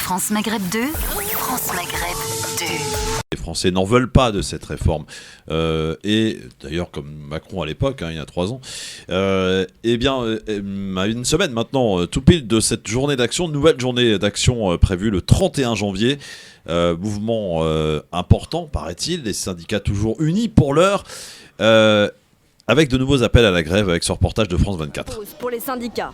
France Maghreb 2, France Maghreb 2. Les Français n'en veulent pas de cette réforme. Et d'ailleurs, comme Macron à l'époque, il y a 3 ans, à une semaine maintenant, tout pile de cette journée d'action, nouvelle journée d'action prévue le 31 janvier. Mouvement important, paraît-il, les syndicats toujours unis pour l'heure, avec de nouveaux appels à la grève avec ce reportage de France 24. Pour les syndicats.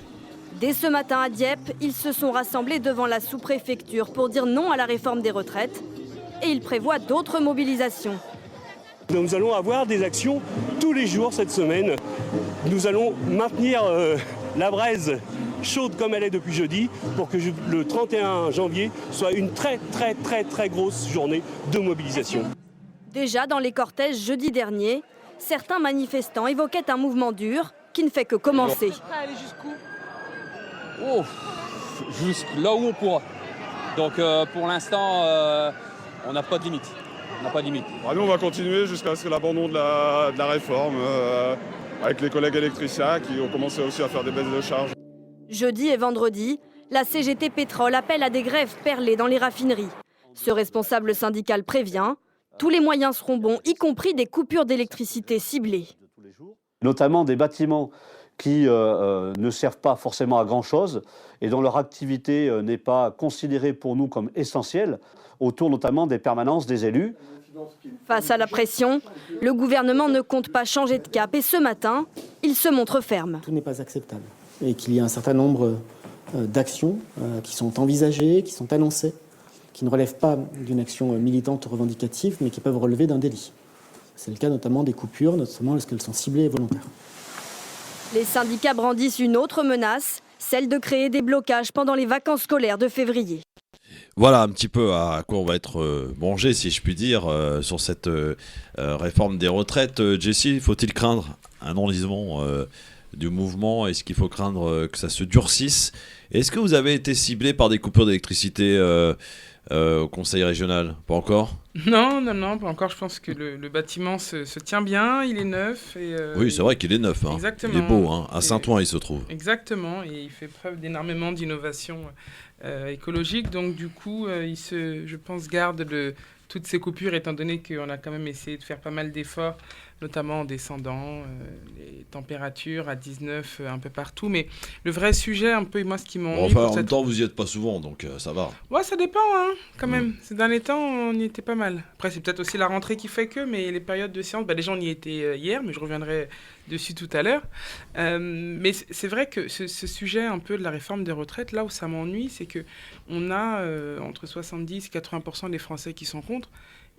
Dès ce matin à Dieppe, ils se sont rassemblés devant la sous-préfecture pour dire non à la réforme des retraites. Et ils prévoient d'autres mobilisations. Nous allons avoir des actions tous les jours cette semaine. Nous allons maintenir la braise chaude comme elle est depuis jeudi pour que le 31 janvier soit une très grosse journée de mobilisation. Déjà dans les cortèges jeudi dernier, certains manifestants évoquaient un mouvement dur qui ne fait que commencer. Prêt à aller jusqu'où ? Jusque là où on pourra. Donc pour l'instant, on n'a pas de limite. Nous, on va continuer jusqu'à ce que l'abandon de la réforme, avec les collègues électriciens qui ont commencé aussi à faire des baisses de charges. Jeudi et vendredi, la CGT Pétrole appelle à des grèves perlées dans les raffineries. Ce responsable syndical prévient, tous les moyens seront bons, y compris des coupures d'électricité ciblées. Notamment des bâtiments qui ne servent pas forcément à grand-chose et dont leur activité n'est pas considérée pour nous comme essentielle, autour notamment des permanences des élus. Face à la pression, le gouvernement ne compte pas changer de cap et ce matin, il se montre ferme. Tout n'est pas acceptable et qu'il y a un certain nombre d'actions qui sont envisagées, qui sont annoncées, qui ne relèvent pas d'une action militante revendicative mais qui peuvent relever d'un délit. C'est le cas notamment des coupures, notamment lorsqu'elles sont ciblées et volontaires. Les syndicats brandissent une autre menace, celle de créer des blocages pendant les vacances scolaires de février. Voilà un petit peu à quoi on va être mangé, si je puis dire, sur cette réforme des retraites. Jessie, faut-il craindre un enlisement du mouvement ? Est-ce qu'il faut craindre que ça se durcisse ? Est-ce que vous avez été ciblé par des coupures d'électricité au conseil régional ? Pas encore ? Non, pas encore. Je pense que le bâtiment se tient bien, il est neuf. Oui, c'est vrai qu'il est neuf. Exactement. Il est beau, à Saint-Ouen il se trouve. Exactement, et il fait preuve d'énormément d'innovation écologique. Donc du coup, je pense, garde de toutes ces coupures, étant donné qu'on a quand même essayé de faire pas mal d'efforts, notamment en descendant les températures à 19 un peu partout. Mais le vrai sujet, un peu, moi, ce qui m'ennuie... en même temps, vous y êtes pas souvent, donc ça va. Ouais, ça dépend, quand même. Ces derniers temps, on y était pas mal. Après, c'est peut-être aussi la rentrée qui fait que, mais les périodes de séance, déjà, on y était hier, mais je reviendrai dessus tout à l'heure. Mais c'est vrai que ce sujet un peu de la réforme des retraites, là où ça m'ennuie, c'est qu'on a entre 70 et 80% des Français qui sont contre,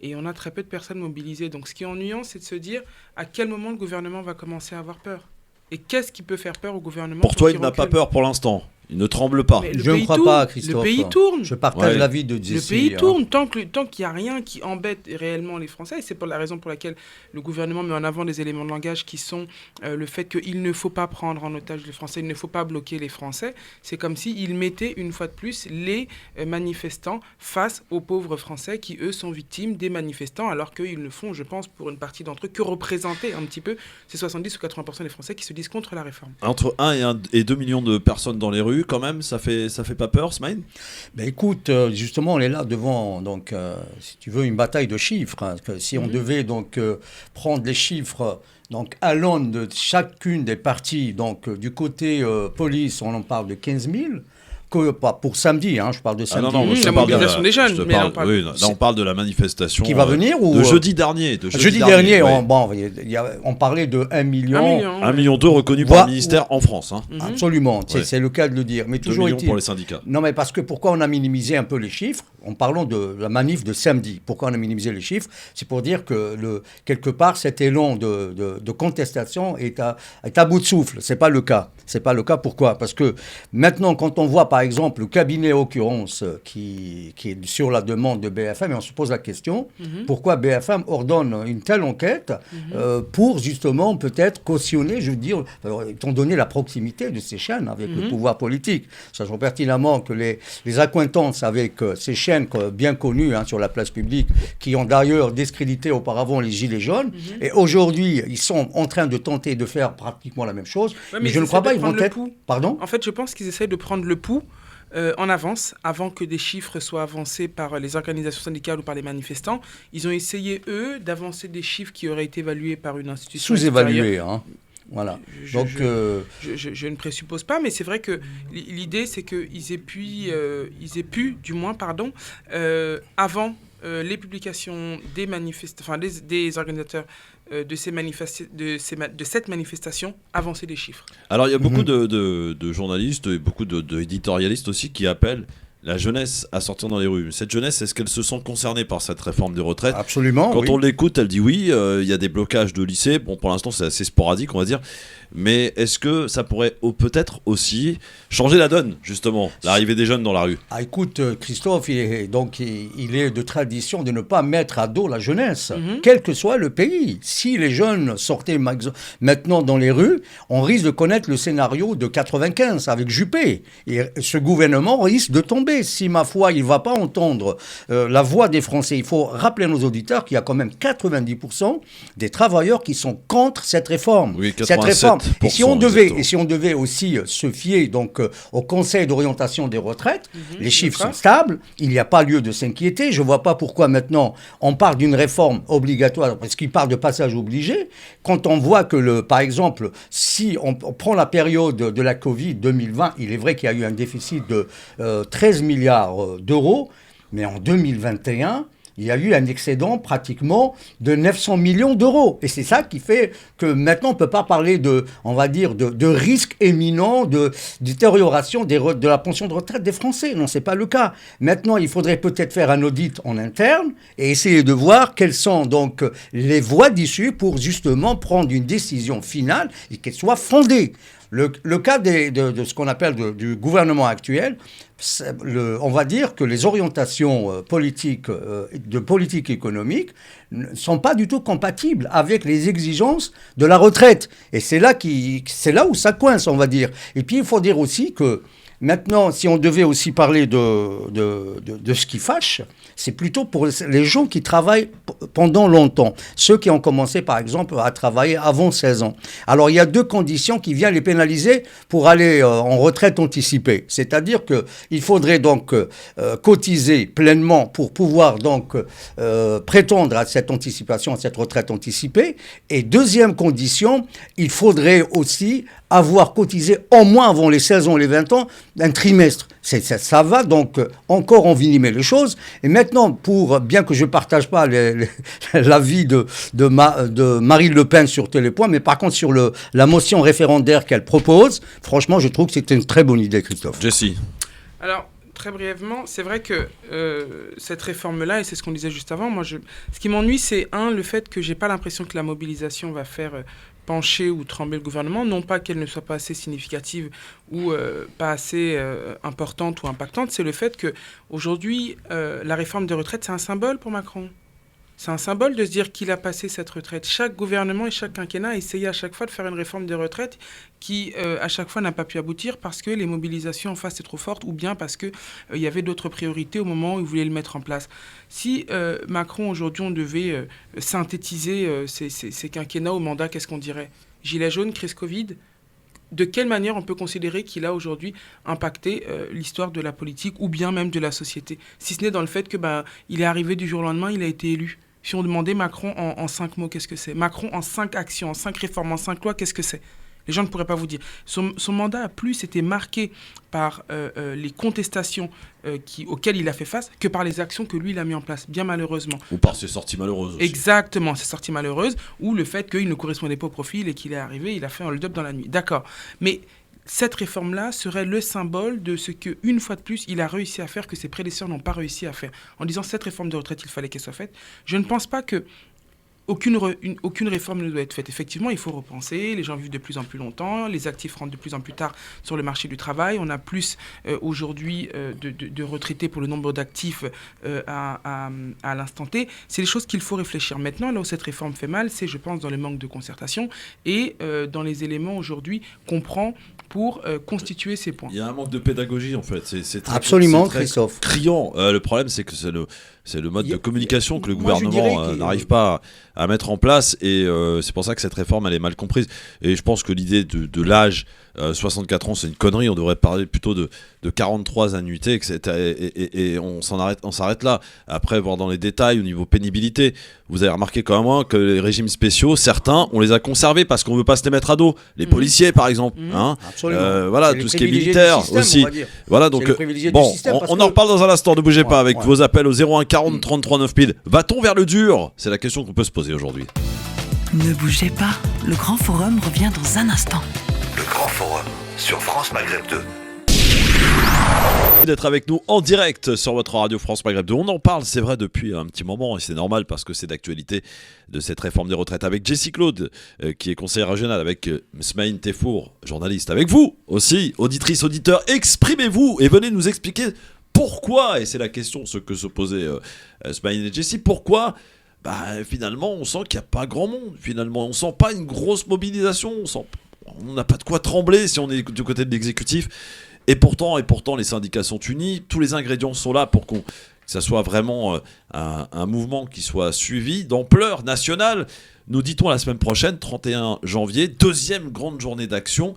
et on a très peu de personnes mobilisées. Donc ce qui est ennuyant, c'est de se dire à quel moment le gouvernement va commencer à avoir peur. Et qu'est-ce qui peut faire peur au gouvernement ? Pour toi, il n'a pas peur pour l'instant. Il ne tremble pas. Je ne crois pas, Christophe. Le pays tourne. Je partage l'avis de Jessie. Le pays tourne tant qu'il n'y a rien qui embête réellement les Français. Et c'est pour la raison pour laquelle le gouvernement met en avant des éléments de langage qui sont le fait qu'il ne faut pas prendre en otage les Français, il ne faut pas bloquer les Français. C'est comme s'il mettait une fois de plus les manifestants face aux pauvres Français qui, eux, sont victimes des manifestants, alors qu'ils ne font, je pense, pour une partie d'entre eux, que représenter un petit peu ces 70 ou 80% des Français qui se disent contre la réforme. Entre 1 et 2 millions de personnes dans les rues, quand même, ça fait pas peur, Smaïn ? Écoute, justement, on est là devant, donc, si tu veux, une bataille de chiffres. Que si on devait donc prendre les chiffres donc, à l'aune de chacune des parties, donc du côté police, on en parle de 15 000. Pas pour samedi, je parle de samedi. La mobilisation des jeunes. On parle de la manifestation qui va venir de jeudi dernier. Jeudi dernier, on parlait de 1 million. 1,2 million reconnus par le ministère en France. Absolument, c'est le cas de le dire. Mais 2 toujours millions pour les syndicats. Non, mais parce que pourquoi on a minimisé un peu les chiffres en parlant de la manif de samedi. Pourquoi on a minimisé les chiffres ? C'est pour dire que quelque part, cet élan de contestation est à bout de souffle. C'est pas le cas. Pourquoi ? Parce que maintenant, quand on voit, par exemple, le cabinet occurrence qui est sur la demande de BFM, et on se pose la question, pourquoi BFM ordonne une telle enquête pour justement peut-être cautionner, je veux dire, étant donné la proximité de ces chaînes avec le pouvoir politique, sachant pertinemment que les accointances avec ces chaînes bien connues sur la place publique, qui ont d'ailleurs discrédité auparavant les Gilets jaunes, et aujourd'hui, ils sont en train de tenter de faire pratiquement la même chose, mais je ne crois pas qu'ils vont être... Pardon ? En fait, je pense qu'ils essayent de prendre le pouls en avance, avant que des chiffres soient avancés par les organisations syndicales ou par les manifestants. Ils ont essayé, eux, d'avancer des chiffres qui auraient été évalués par une institution sous-évalués, hein. Voilà. Je ne présuppose pas, mais c'est vrai que l'idée, c'est qu'ils aient pu, du moins, avant les publications des organisateurs de cette manifestation, avancer des chiffres. Alors il y a beaucoup de journalistes et beaucoup d'éditorialistes aussi qui appellent la jeunesse à sortir dans les rues. Cette jeunesse, est-ce qu'elle se sent concernée par cette réforme des retraites ? Absolument. Quand on l'écoute, elle dit oui, il y a des blocages de lycées. Bon, pour l'instant, c'est assez sporadique, on va dire. Mais est-ce que ça pourrait peut-être aussi changer la donne, justement, l'arrivée des jeunes dans la rue ? Ah, écoute, Christophe, il est de tradition de ne pas mettre à dos la jeunesse, quel que soit le pays. Si les jeunes sortaient maintenant dans les rues, on risque de connaître le scénario de 95 avec Juppé. Et ce gouvernement risque de tomber. Si, ma foi, il ne va pas entendre la voix des Français. Il faut rappeler à nos auditeurs qu'il y a quand même 90% des travailleurs qui sont contre cette réforme. Oui, 87%. Cette réforme. Et si on devait aussi se fier donc au Conseil d'orientation des retraites, les chiffres sont stables, il n'y a pas lieu de s'inquiéter. Je ne vois pas pourquoi maintenant on parle d'une réforme obligatoire, parce qu'il parle de passage obligé. Quand on voit que, par exemple, si on prend la période de la Covid 2020, il est vrai qu'il y a eu un déficit de 13 milliards d'euros, mais en 2021... il y a eu un excédent pratiquement de 900 millions d'euros. Et c'est ça qui fait que maintenant, on ne peut pas parler de risque éminent de détérioration de la pension de retraite des Français. Non, ce n'est pas le cas. Maintenant, il faudrait peut-être faire un audit en interne et essayer de voir quelles sont donc les voies d'issue pour justement prendre une décision finale et qu'elle soit fondée. Le cas de ce qu'on appelle du gouvernement actuel, on va dire que les orientations politiques, de politique économique, ne sont pas du tout compatibles avec les exigences de la retraite. Et c'est là où ça coince, on va dire. Et puis, il faut dire aussi que maintenant, si on devait aussi parler de ce qui fâche, c'est plutôt pour les gens qui travaillent pendant longtemps. Ceux qui ont commencé, par exemple, à travailler avant 16 ans. Alors, il y a 2 conditions qui viennent les pénaliser pour aller en retraite anticipée. C'est-à-dire qu'il faudrait donc cotiser pleinement pour pouvoir donc prétendre à cette anticipation, à cette retraite anticipée. Et deuxième condition, il faudrait aussi avoir cotisé au moins avant les 16 ans, les 20 ans, un trimestre. Ça va donc encore envenimer les choses. Et maintenant, bien que je ne partage pas l'avis de Marine Le Pen sur Télépoint, mais par contre sur la motion référendaire qu'elle propose, franchement, je trouve que c'est une très bonne idée, Christophe. Jessie. Alors, très brièvement, c'est vrai que cette réforme-là, et c'est ce qu'on disait juste avant, ce qui m'ennuie, c'est le fait que je n'ai pas l'impression que la mobilisation va faire pencher ou trembler le gouvernement, non pas qu'elle ne soit pas assez significative ou pas assez importante ou impactante, c'est le fait qu'aujourd'hui, la réforme des retraites, c'est un symbole pour Macron. C'est un symbole de se dire qu'il a passé cette retraite. Chaque gouvernement et chaque quinquennat a essayé à chaque fois de faire une réforme des retraites qui, à chaque fois, n'a pas pu aboutir parce que les mobilisations en face étaient trop fortes ou bien parce qu'il y avait d'autres priorités au moment où il voulait le mettre en place. Si Macron, aujourd'hui, on devait synthétiser ces quinquennats au mandat, qu'est-ce qu'on dirait ? Gilets jaunes, crise Covid ? De quelle manière on peut considérer qu'il a aujourd'hui impacté l'histoire de la politique ou bien même de la société ? Si ce n'est dans le fait que il est arrivé du jour au lendemain, il a été élu. Si on demandait Macron en 5 mots, qu'est-ce que c'est ? Macron en 5 actions, en 5 réformes, en 5 lois, qu'est-ce que c'est ? Les gens ne pourraient pas vous dire. Son mandat a plus été marqué par les contestations auxquelles il a fait face que par les actions que lui, il a mis en place, bien malheureusement. Ou par ses sorties malheureuses aussi. Exactement, ses sorties malheureuses, ou le fait qu'il ne correspondait pas au profil et qu'il est arrivé, il a fait un hold-up dans la nuit. D'accord. Mais cette réforme-là serait le symbole de ce qu'une fois de plus, il a réussi à faire que ses prédécesseurs n'ont pas réussi à faire. En disant cette réforme de retraite, il fallait qu'elle soit faite. Je ne pense pas que aucune réforme ne doit être faite. Effectivement, il faut repenser. Les gens vivent de plus en plus longtemps. Les actifs rentrent de plus en plus tard sur le marché du travail. On a plus aujourd'hui de retraités pour le nombre d'actifs à l'instant T. C'est des choses qu'il faut réfléchir. Maintenant, là où cette réforme fait mal, c'est, je pense, dans le manque de concertation et dans les éléments aujourd'hui qu'on prend pour constituer ces points. Il y a un manque de pédagogie, en fait. C'est très, absolument, c'est très Christophe. Criant. Le problème, c'est que c'est le mode de communication que le gouvernement n'arrive pas à mettre en place et c'est pour ça que cette réforme elle est mal comprise et je pense que l'idée de l'âge 64 ans, c'est une connerie. On devrait parler plutôt de 43 annuités, etc. Et on s'arrête là. Après, voir dans les détails au niveau pénibilité, vous avez remarqué quand même que les régimes spéciaux, certains, on les a conservés parce qu'on veut pas se les mettre à dos. Les policiers, par exemple, voilà, tout ce qui est militaire système, aussi. Voilà, donc bon, on en reparle dans un instant. Ne bougez pas avec vos appels au 01 40 33 9000. Va-t-on vers le dur? C'est la question qu'on peut se poser aujourd'hui. Ne bougez pas, le Grand Forum revient dans un instant. Le Grand Forum sur France Maghreb 2. D'être avec nous en direct sur votre radio France Maghreb 2. On en parle, c'est vrai, depuis un petit moment et c'est normal parce que c'est d'actualité de cette réforme des retraites avec Jessie Claude qui est conseillère régionale, avec Smaïn Tefour, journaliste, avec vous aussi, auditrice, auditeur. Exprimez-vous et venez nous expliquer pourquoi, et c'est la question ce que se posaient Smaïn et Jessie, pourquoi finalement on sent qu'il n'y a pas grand monde, finalement on sent pas une grosse mobilisation, on n'a pas de quoi trembler si on est du côté de l'exécutif. Et pourtant, les syndicats sont unis, tous les ingrédients sont là pour que ça soit vraiment un mouvement qui soit suivi d'ampleur nationale. Nous dit-on la semaine prochaine, 31 janvier, deuxième grande journée d'action.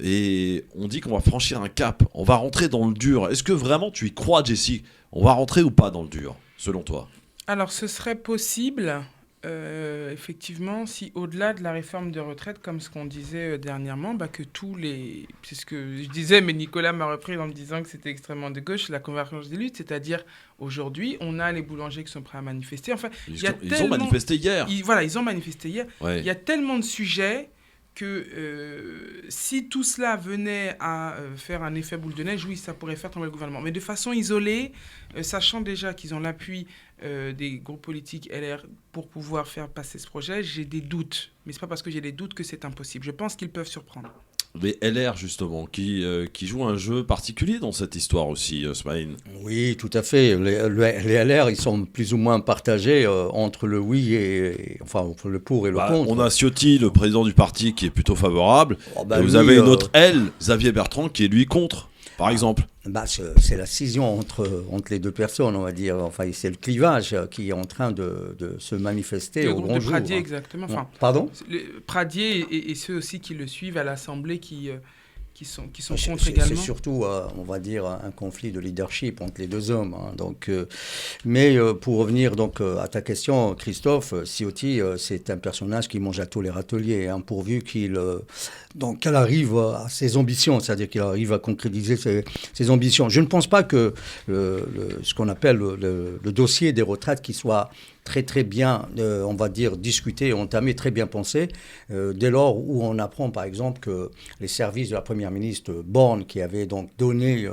Et on dit qu'on va franchir un cap, on va rentrer dans le dur. Est-ce que vraiment tu y crois, Jessie? On va rentrer ou pas dans le dur, selon toi? Alors, ce serait possible... effectivement, si au-delà de la réforme des retraites, comme ce qu'on disait dernièrement, que tous les... C'est ce que je disais, mais Nicolas m'a repris en me disant que c'était extrêmement de gauche, la convergence des luttes, c'est-à-dire aujourd'hui, on a les boulangers qui sont prêts à manifester. Enfin, ils ont manifesté hier. Ils ont manifesté hier. Ouais. Il y a tellement de sujets que si tout cela venait à faire un effet boule de neige, oui, ça pourrait faire tomber le gouvernement. Mais de façon isolée, sachant déjà qu'ils ont l'appui des groupes politiques LR pour pouvoir faire passer ce projet, j'ai des doutes. Mais ce n'est pas parce que j'ai des doutes que c'est impossible. Je pense qu'ils peuvent surprendre. Les LR, justement, qui jouent un jeu particulier dans cette histoire aussi, Smaïn. Oui, tout à fait. Les LR, ils sont plus ou moins partagés entre le oui entre le pour et le contre. On a Ciotti, le président du parti, qui est plutôt favorable. Et vous avez une autre L, Xavier Bertrand, qui est lui contre, par exemple. C'est la scission entre les deux personnes, on va dire. Enfin, c'est le clivage qui est en train de se manifester au grand jour. Pradier, exactement. Enfin, pardon ? Pradier et ceux aussi qui le suivent à l'Assemblée qui sont contre également. C'est surtout, on va dire, un conflit de leadership entre les deux hommes. Mais pour revenir à ta question, Christophe, Ciotti, c'est un personnage qui mange à tous les râteliers, pourvu qu'elle arrive à ses ambitions, c'est-à-dire qu'il arrive à concrétiser ses ambitions. Je ne pense pas que ce qu'on appelle le dossier des retraites qui soit très très bien, on va dire, discuté, entamé, très bien pensé, dès lors où on apprend par exemple que les services de la Première ministre Borne, qui avait donc donné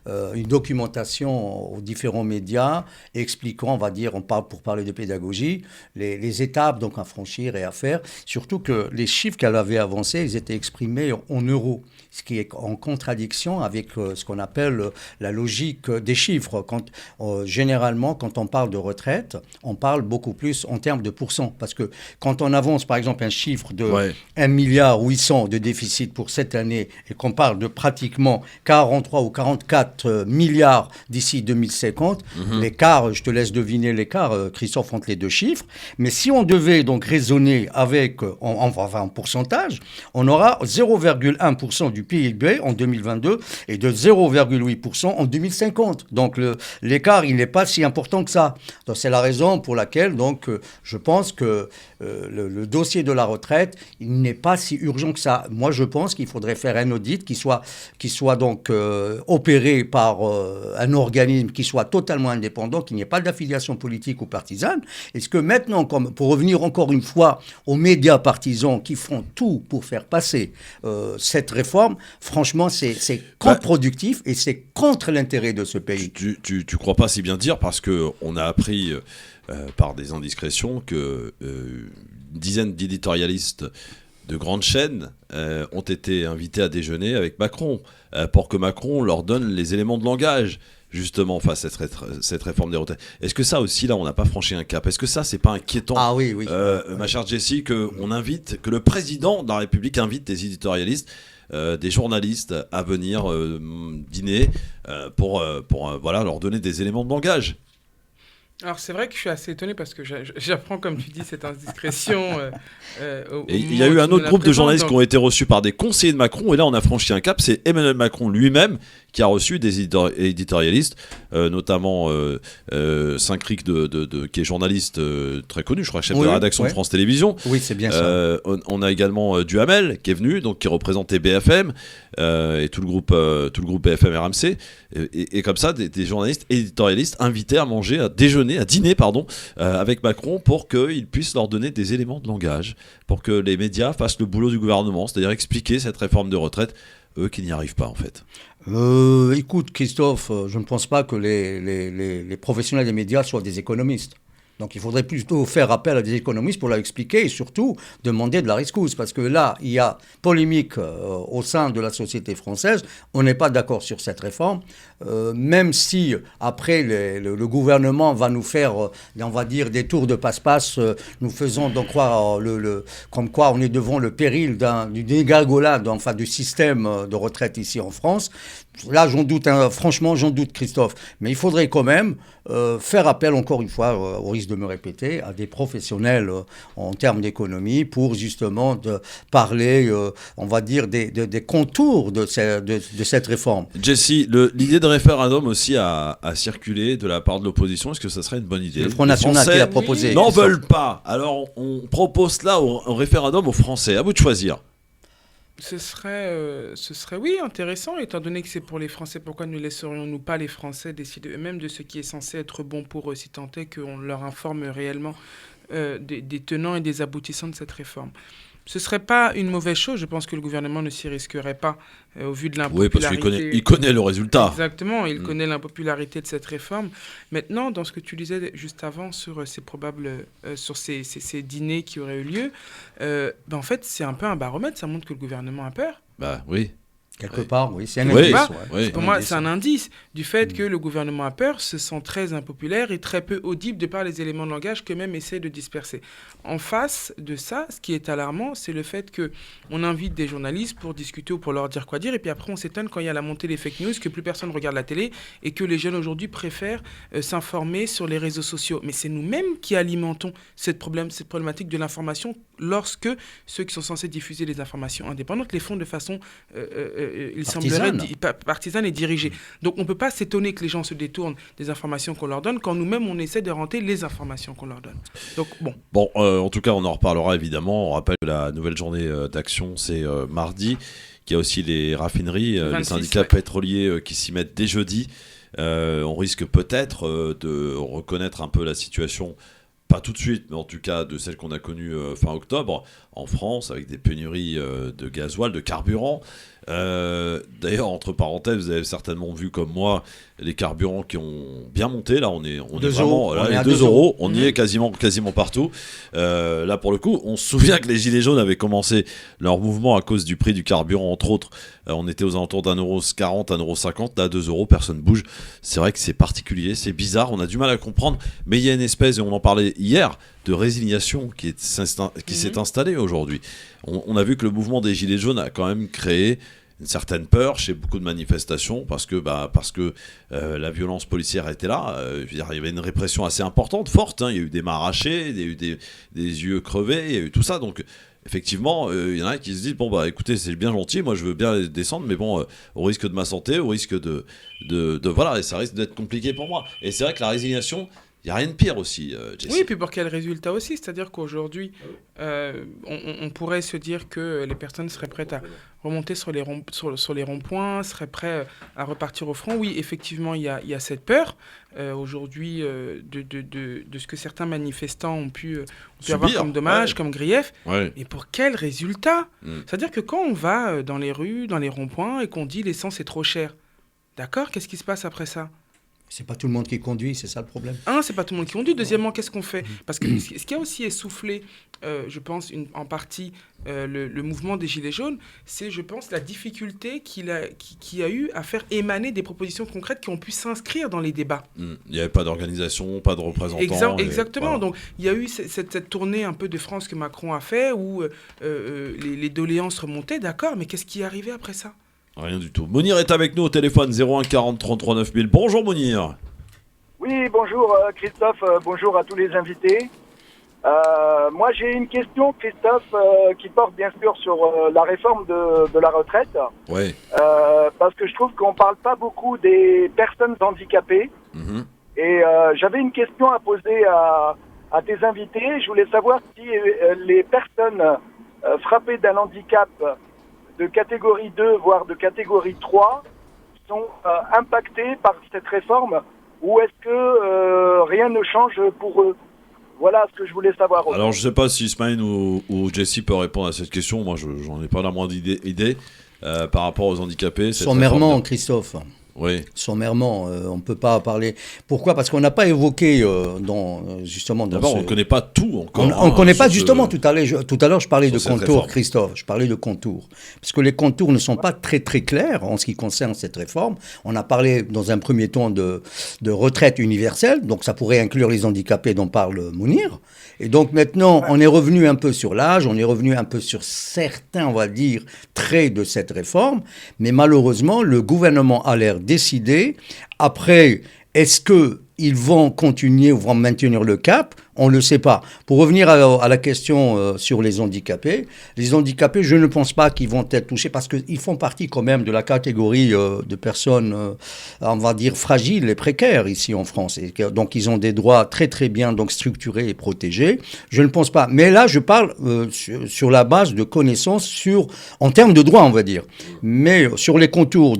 une documentation aux différents médias expliquant, on va dire, pour parler de pédagogie, les étapes donc à franchir et à faire, surtout que les chiffres qu'elle avait avancés, ils étaient exprimés en euros, ce qui est en contradiction avec ce qu'on appelle la logique des chiffres. Généralement, quand on parle de retraite, on parle beaucoup plus en termes de pourcents. Parce que quand on avance, par exemple, un chiffre de 1,8 milliard de déficit pour cette année et qu'on parle de pratiquement 43 ou 44 milliards d'ici 2050, l'écart, je te laisse deviner l'écart, Christophe, entre les deux chiffres. Mais si on devait donc raisonner avec, en pourcentage, on aura 0,1% du PIB en 2022 et de 0,8% en 2050. Donc l'écart, il n'est pas si important que ça. Donc c'est la raison pour laquelle je pense que le dossier de la retraite, il n'est pas si urgent que ça. Moi, je pense qu'il faudrait faire un audit qui soit donc opéré par un organisme qui soit totalement indépendant, qui n'y ait pas d'affiliation politique ou partisane. Est-ce que maintenant, pour revenir encore une fois aux médias partisans qui font tout pour faire passer cette réforme, franchement, c'est contre-productif et c'est contre l'intérêt de ce pays. Tu crois pas si bien dire, parce qu'on a appris par des indiscrétions que une dizaine d'éditorialistes de grandes chaînes ont été invités à déjeuner avec Macron pour que Macron leur donne les éléments de langage justement face à cette réforme des retraites. Est-ce que ça aussi, là, on n'a pas franchi un cap? Est-ce que ça, c'est pas inquiétant? Ah oui. Ma chère Jessie, que le président de la République invite des éditorialistes, des journalistes à venir dîner pour leur donner des éléments de langage? Alors c'est vrai que je suis assez étonné parce que j'apprends, comme tu dis, cette indiscrétion. Et il y a eu un autre groupe de journalistes qui ont été reçus par des conseillers de Macron, et là on a franchi un cap, c'est Emmanuel Macron lui-même qui a reçu des éditorialistes, notamment Saint-Cric qui est journaliste très connu, je crois, chef de la rédaction de France Télévisions. Oui, c'est bien ça. On a également Duhamel qui est venu, donc qui représentait BFM et tout le groupe BFM RMC, et comme ça des journalistes éditorialistes invités à manger, à dîner avec Macron pour qu'il puisse leur donner des éléments de langage, pour que les médias fassent le boulot du gouvernement, c'est-à-dire expliquer cette réforme de retraite, eux qui n'y arrivent pas en fait. Écoute Christophe, je ne pense pas que les professionnels des médias soient des économistes. Donc il faudrait plutôt faire appel à des économistes pour leur expliquer et surtout demander de la rescousse. Parce que là, il y a polémique au sein de la société française. On n'est pas d'accord sur cette réforme. Même si après le gouvernement va nous faire, on va dire, des tours de passe-passe, nous faisant donc croire comme quoi on est devant le péril d'une dégringolade, enfin du système de retraite ici en France. Là, j'en doute, franchement, j'en doute, Christophe. Mais il faudrait quand même faire appel, encore une fois, au risque de me répéter, à des professionnels en termes d'économie pour justement parler, on va dire, des contours de cette réforme. Jesse, l'idée de référendum aussi a circulé de la part de l'opposition. Est-ce que ça serait une bonne idée? Le Front National qui l'a proposé. N'en veulent pas. Alors, on propose là au référendum aux Français. À vous de choisir. Ce serait oui, intéressant, étant donné que c'est pour les Français. Pourquoi ne laisserions-nous pas les Français décider eux-mêmes de ce qui est censé être bon pour eux, si tant est qu'on leur informe réellement des tenants et des aboutissants de cette réforme? Ce ne serait pas une mauvaise chose. Je pense que le gouvernement ne s'y risquerait pas au vu de l'impopularité. Oui, parce qu'il connaît le résultat. Exactement, il connaît l'impopularité de cette réforme. Maintenant, dans ce que tu disais juste avant sur ces dîners qui auraient eu lieu, en fait, c'est un peu un baromètre. Ça montre que le gouvernement a peur. Bah oui. Quelque part, oui, c'est un indice. Pour moi, c'est un indice du fait que le gouvernement a peur, se sent très impopulaire et très peu audible de par les éléments de langage qu'eux-mêmes essaient de disperser. En face de ça, ce qui est alarmant, c'est le fait qu'on invite des journalistes pour discuter ou pour leur dire quoi dire, et puis après on s'étonne quand il y a la montée des fake news, que plus personne regarde la télé et que les jeunes aujourd'hui préfèrent s'informer sur les réseaux sociaux. Mais c'est nous-mêmes qui alimentons cette problématique de l'information lorsque ceux qui sont censés diffuser les informations indépendantes les font de façon... il semblerait partisane et dirigée. Donc on ne peut pas s'étonner que les gens se détournent des informations qu'on leur donne quand nous-mêmes on essaie de renter les informations qu'on leur donne. Donc bon. En tout cas on en reparlera évidemment. On rappelle que la nouvelle journée d'action c'est mardi, qu'il y a aussi les raffineries, 26, les syndicats pétroliers qui s'y mettent dès jeudi. On risque peut-être de reconnaître un peu la situation, pas tout de suite, mais en tout cas de celle qu'on a connue fin octobre en France, avec des pénuries de gasoil, de carburant. D'ailleurs, entre parenthèses, vous avez certainement vu comme moi les carburants qui ont bien monté. Là, on est vraiment les 2 euros. On y est quasiment partout. Là, pour le coup, on se souvient que les Gilets jaunes avaient commencé leur mouvement à cause du prix du carburant, entre autres. On était aux alentours d'1,40 €, 1,50 €. Là, 2 euros, personne bouge. C'est vrai que c'est particulier, c'est bizarre. On a du mal à comprendre. Mais il y a une espèce, et on en parlait hier, de résignation qui s'est installée aujourd'hui. On a vu que le mouvement des Gilets jaunes a quand même créé une certaine peur chez beaucoup de manifestations parce que la violence policière était là. Il y avait une répression assez importante, forte. Il y a eu des mains arrachées, il y a eu des yeux crevés, il y a eu tout ça. Donc effectivement, il y en a qui se disent écoutez, c'est bien gentil, moi je veux bien descendre, mais au risque de ma santé, au risque de voilà, et ça risque d'être compliqué pour moi. Et c'est vrai que la résignation, il n'y a rien de pire aussi, Jesse. Oui, et puis pour quel résultat aussi? C'est-à-dire qu'aujourd'hui, on pourrait se dire que les personnes seraient prêtes à remonter sur les ronds-points, seraient prêtes à repartir au front. Oui, effectivement, il y a cette peur aujourd'hui de ce que certains manifestants ont pu avoir comme dommage, comme grief. Ouais. Et pour quel résultat? C'est-à-dire que quand on va dans les rues, dans les ronds-points, et qu'on dit l'essence est trop chère, d'accord, qu'est-ce qui se passe après ça? C'est pas tout le monde qui conduit, c'est ça le problème. C'est pas tout le monde qui conduit. Deuxièmement, qu'est-ce qu'on fait? Parce que ce qui a aussi essoufflé, je pense, en partie, le mouvement des Gilets jaunes, c'est, je pense, la difficulté qu'il a eu à faire émaner des propositions concrètes qui ont pu s'inscrire dans les débats. Il n'y avait pas d'organisation, pas de représentants. Exactement. Voilà. Donc, il y a eu cette tournée un peu de France que Macron a fait, où les doléances remontaient, d'accord, mais qu'est-ce qui est arrivé après ça? Rien du tout. Mounir est avec nous au téléphone, 01 40 33 9000. Bonjour Mounir. Oui, bonjour Christophe, bonjour à tous les invités. Moi j'ai une question, Christophe, qui porte bien sûr sur la réforme de la retraite. Oui. Parce que je trouve qu'on parle pas beaucoup des personnes handicapées. Et j'avais une question à poser à tes invités. Je voulais savoir si les personnes frappées d'un handicap de catégorie 2, voire de catégorie 3, sont impactées par cette réforme, ou est-ce que rien ne change pour eux? Voilà ce que je voulais savoir. Alors, je ne sais pas si Ismaël ou Jessie peut répondre à cette question. Moi, j'en ai pas la moindre idée par rapport aux handicapés. Sommairement, Christophe. Oui. Sommairement, on ne peut pas parler. Pourquoi? Parce qu'on n'a pas évoqué justement. D'abord, on ne connaît pas tout encore. On ne connaît pas justement. Tout à l'heure, je parlais de contours, Christophe. Je parlais de contours. Parce que les contours ne sont pas très très clairs en ce qui concerne cette réforme. On a parlé dans un premier temps de retraite universelle. Donc ça pourrait inclure les handicapés dont parle Mounir. Et donc maintenant, on est revenu un peu sur l'âge, on est revenu un peu sur certains, on va dire, traits de cette réforme. Mais malheureusement, le gouvernement a l'air décidé. Après, est-ce qu'ils vont continuer ou vont maintenir le cap? On ne le sait pas. Pour revenir à la question sur les handicapés, je ne pense pas qu'ils vont être touchés parce qu'ils font partie quand même de la catégorie de personnes, on va dire, fragiles et précaires ici en France. Et donc, ils ont des droits très, très bien donc, structurés et protégés. Je ne pense pas. Mais là, je parle sur la base de connaissances en termes de droits, on va dire. Mais sur les contours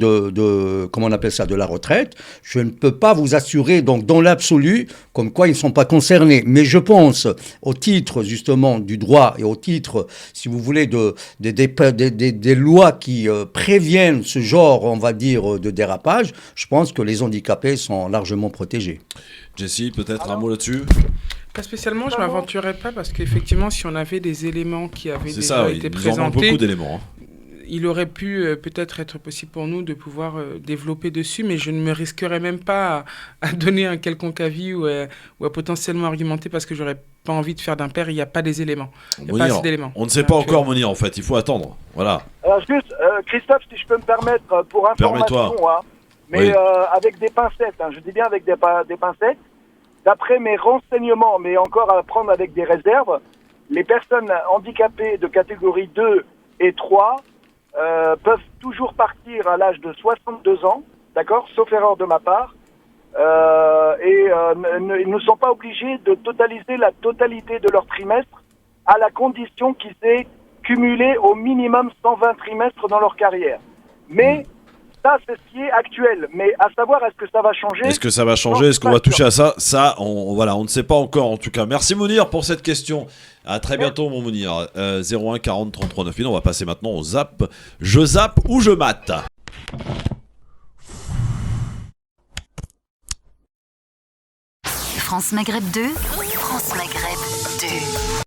comment on appelle ça, de la retraite, je ne peux pas vous assurer, donc, dans l'absolu, comme quoi ils ne sont pas concernés. Mais je pense, au titre justement du droit et au titre, si vous voulez, des lois qui préviennent ce genre, on va dire, de dérapage, je pense que les handicapés sont largement protégés. Jessie, peut-être un mot là-dessus? Pas spécialement, je ne m'aventurerai pas parce qu'effectivement, si on avait des éléments qui avaient déjà été présentés... nous en manque beaucoup d'éléments. Il aurait pu peut-être être possible pour nous de pouvoir développer dessus, mais je ne me risquerais même pas à donner un quelconque avis ou à potentiellement argumenter parce que j'aurais pas envie de faire d'impair. Il n'y a pas des éléments. Il n'y a pas assez d'éléments. On ne sait pas encore, Mounir, en fait. Il faut attendre. Voilà. Alors juste, Christophe, si je peux me permettre, pour information, mais avec des pincettes, je dis bien avec des pincettes, d'après mes renseignements, mais encore à prendre avec des réserves, les personnes handicapées de catégorie 2 et 3 peuvent toujours partir à l'âge de 62 ans, d'accord, sauf erreur de ma part, ils ne sont pas obligés de totaliser la totalité de leur trimestre à la condition qu'ils aient cumulé au minimum 120 trimestres dans leur carrière. Mais ça, c'est ce qui est actuel. Mais à savoir, est-ce que ça va changer? Est-ce que ça va changer? Est-ce qu'on va toucher à ça? Ça, on ne sait pas encore en tout cas. Merci Mounir pour cette question. À très bientôt mon Mounir. 01 40 33 9000. On va passer maintenant au zap. Je zappe ou je mate. France Maghreb 2. France Maghreb 2.